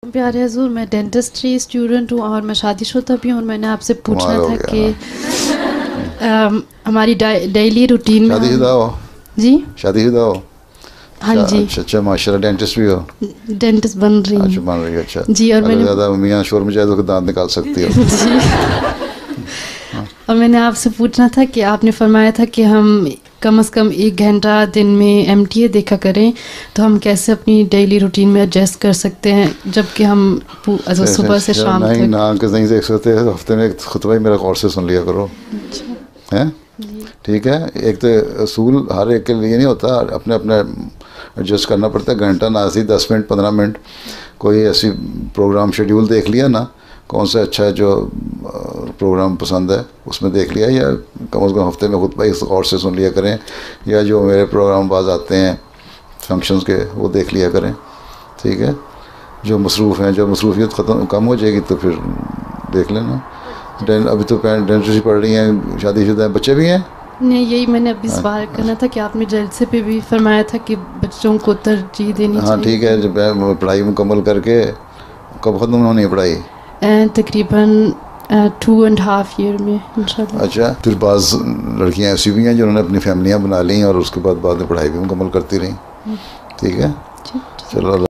प्यारे हजूर, मैं dentistry student हूँ और मैं शादीशुदा भी हूँ और मैंने आपसे पूछना था कि हमारी डेली रूटीन में शादीशुदा हो? जी शादीशुदा हो? हाँ जी। अच्छा अच्छा, माशाल्लाह। डेंटिस्ट भी हो? डेंटिस्ट बन रही अच्छा, हूँ। बन रही है। अच्छा जी। और अगर मैंने ज़्यादा मियाँ शोर मचाए तो दांत निकाल सकती हो। जी। और मैंने आपसे पूछना था कि आपने फरमाया था कि हम कम से कम 1 घंटा दिन में एमटीए देखा करें, तो हम कैसे अपनी डेली रूटीन में एडजस्ट कर सकते हैं जबकि हम सुबह से शाम नहीं तक। ना कि नहीं देख सकते, हफ्ते में एक खुतबा ही मेरा कोर्स से सुन लिया करो। अच्छा हैं? जी। ठीक है। एक तो असूल हर एक के लिए नहीं होता, अपने अपने एडजस्ट करना पड़ता है। घंटा ना सी 10 मिनट 15 मिनट कोई ऐसी प्रोग्राम शेड्यूल देख लिया ना, कौन सा अच्छा है जो प्रोग्राम पसंद है उसमें देख लिया, या कम से कम हफ्ते में खुद भाई और से सुन लिया करें, या जो मेरे प्रोग्राम बाज आते हैं फंक्शंस के वो देख लिया करें। ठीक है। जो मसरूफ़ हैं, जो मसरूफियत ख़त्म कम हो जाएगी तो फिर देख लेना। अभी तो डेंटिस्ट्री पढ़ रही हैं, शादीशुदा हैं, बच्चे भी हैं? नहीं, यही मैंने अभी सवाल करना था कि आपने जलसे पे भी फरमाया था कि बच्चों को तरजीह देनी हाँ चाहिए। ठीक है। जब पढ़ाई मुकम्मल करके कब ख़त्म होनी है पढ़ाई? तकरीबन 2.5 ईयर में इंशाल्लाह। अच्छा, फिर बाज़ लड़कियां ऐसी भी हैं जिन्होंने अपनी फैमिलियां बना ली और उसके बाद में पढ़ाई भी मुकम्मल करती रहीं। ठीक है, चलो।